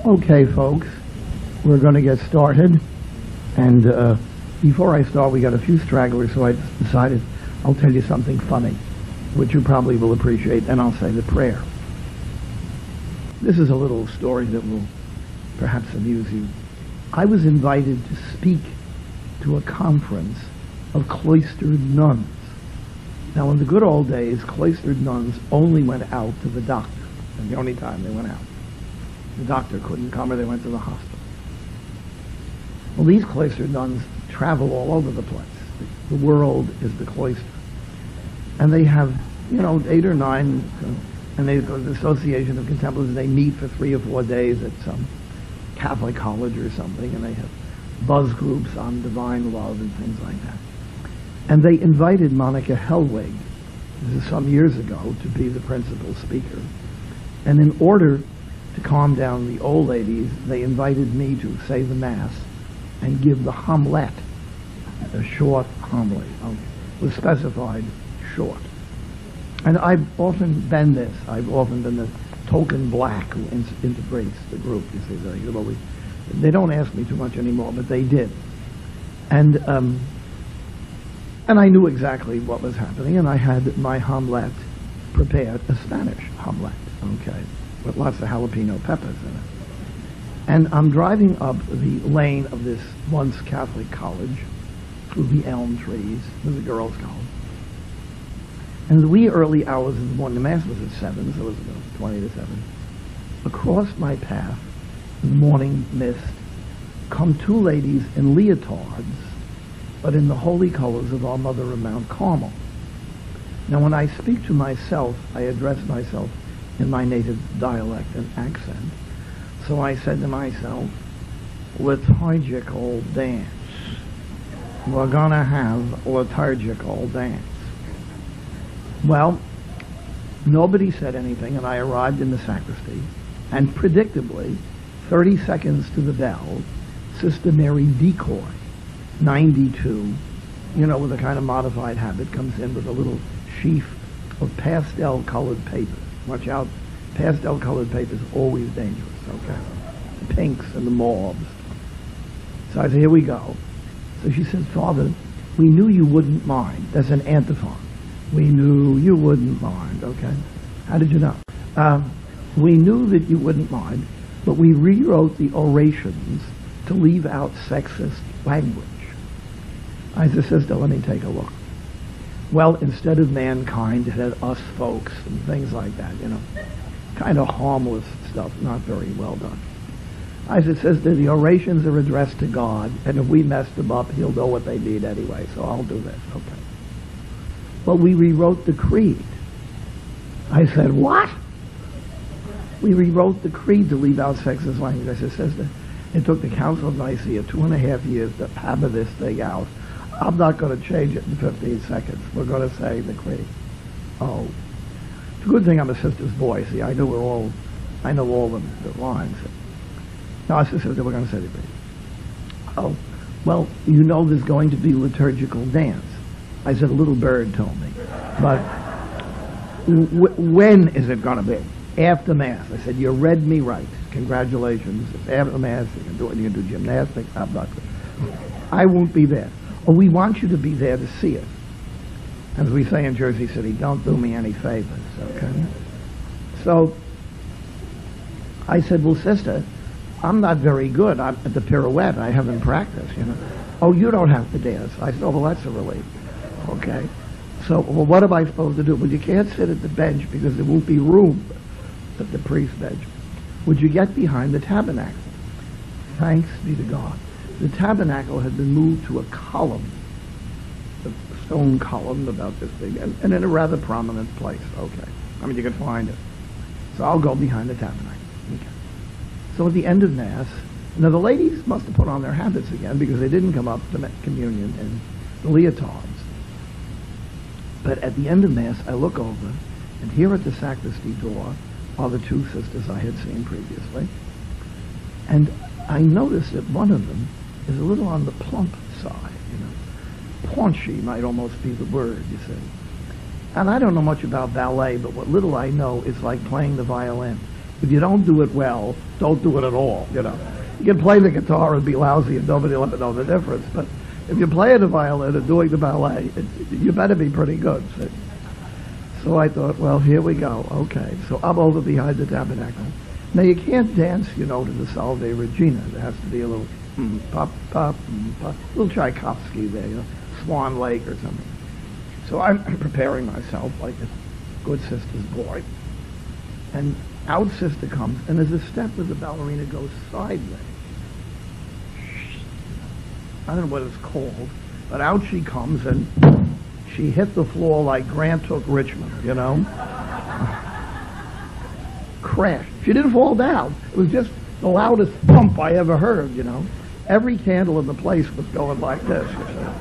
Okay, folks, we're going to get started. And before I start, we got a few stragglers, so I decided I'll tell you something funny, which you probably will appreciate, and I'll say the prayer. This is a little story that will perhaps amuse you. I was invited to speak to a conference of cloistered nuns. Now, in the good old days, cloistered nuns only went out to the doctor, and the only time they went out. The doctor couldn't come, or they went to the hospital. Well, these cloistered nuns travel all over the place. The world is the cloister. And they have, 8 or 9, and they go to the Association of Contemplatives. They meet for 3 or 4 days at some Catholic college or something, and they have buzz groups on divine love and things like that. And they invited Monica Hellwig, this is some years ago, to be the principal speaker. And in order to calm down the old ladies, they invited me to say the Mass and give the homilet, a short homily. It was specified short. And I've often been this. I've often been the token black who integrates the group. You see, they don't ask me too much anymore, but they did. And I knew exactly what was happening, and I had my homilet prepared, a Spanish homilet, okay, with lots of jalapeno peppers in it. And I'm driving up the lane of this once Catholic college through the elm trees, where the girls go. And in the wee early hours of the morning, the Mass was at 7, so it was about 20 to 7. Across my path, in the morning mist, come 2 ladies in leotards, but in the holy colors of our Mother of Mount Carmel. Now, when I speak to myself, I address myself in my native dialect and accent. So I said to myself, liturgical dance. We're gonna have liturgical dance. Well, nobody said anything, and I arrived in the sacristy, and predictably, 30 seconds to the bell, Sister Mary Decoy, 92, with a kind of modified habit, comes in with a little sheaf of pastel-colored paper. Watch out, pastel-colored paper is always dangerous, okay? The pinks and the mauves. So I said, here we go. So she said, Father, we knew you wouldn't mind. That's an antiphon. We knew you wouldn't mind, okay? How did you know? We knew that you wouldn't mind, but we rewrote the orations to leave out sexist language. I said, Sister, let me take a look. Well, instead of mankind, it had us folks and things like that, kind of harmless stuff, not very well done. I said, Sister, the orations are addressed to God, and if we messed them up, he'll know what they need anyway, so I'll do this, okay. But we rewrote the creed. I said, what? We rewrote the creed to leave out sexist language. I said, Sister, it took the Council of Nicaea 2.5 years to hammer this thing out. I'm not going to change it in 15 seconds. We're going to say the creed. Oh. It's a good thing I'm a sister's boy. See, I know all the lines. No, I said, Sister, we're going to say the creed. Oh, well, there's going to be liturgical dance. I said, a little bird told me. But when is it going to be? After Mass. I said, you read me right. Congratulations. It's after Mass. You can do gymnastics. I'm not good. I won't be there. Oh, we want you to be there to see it. As we say in Jersey City, don't do me any favors, okay? So I said, well, Sister, I'm not very good. I'm at the pirouette. I haven't practiced, Oh, you don't have to dance. I said, oh, well, that's a relief. Okay. So, well, what am I supposed to do? Well, you can't sit at the bench because there won't be room at the priest's bench. Would you get behind the tabernacle? Thanks be to God. The tabernacle had been moved to a column, a stone column about this big, and in a rather prominent place. Okay. I mean, you can find it. So I'll go behind the tabernacle. Okay. So at the end of Mass, now the ladies must have put on their habits again because they didn't come up to communion in the leotards. But at the end of Mass, I look over, and here at the sacristy door are the 2 sisters I had seen previously. And I noticed that one of them is a little on the plump side, Paunchy might almost be the word, you see. And I don't know much about ballet, but what little I know is like playing the violin. If you don't do it well, don't do it at all, you know. You can play the guitar and be lousy and nobody will ever know the difference, but if you're playing the violin and doing the ballet, you better be pretty good. So I thought, well, here we go. Okay, so I'm over behind the tabernacle. Now, you can't dance, you know, to the Salve Regina. There has to be a little pop, pop, pop, little Tchaikovsky there, you know, Swan Lake or something. So I'm preparing myself like a good sister's boy. And out sister comes, and there's a step where the ballerina goes sideways. I don't know what it's called, but out she comes, and she hit the floor like Grant took Richmond, you know. Crash. She didn't fall down. It was just the loudest thump I ever heard, you know. Every candle in the place was going like this, you know.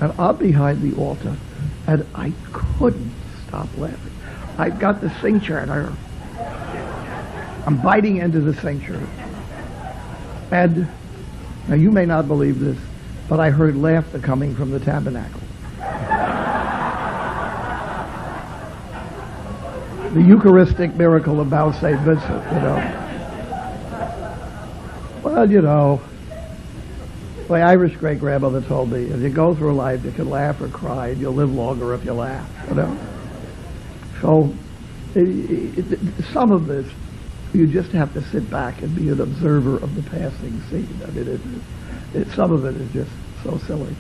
And I'm behind the altar, and I couldn't stop laughing. I got the cincture, and I'm biting into the cincture. And now you may not believe this, but I heard laughter coming from the tabernacle. The Eucharistic miracle about St. Vincent, you know. Well, you know, my Irish great-grandmother told me, if you go through life, you can laugh or cry, and you'll live longer if you laugh, you know. So, some of this, you just have to sit back and be an observer of the passing scene. I mean, some of it is just so silly.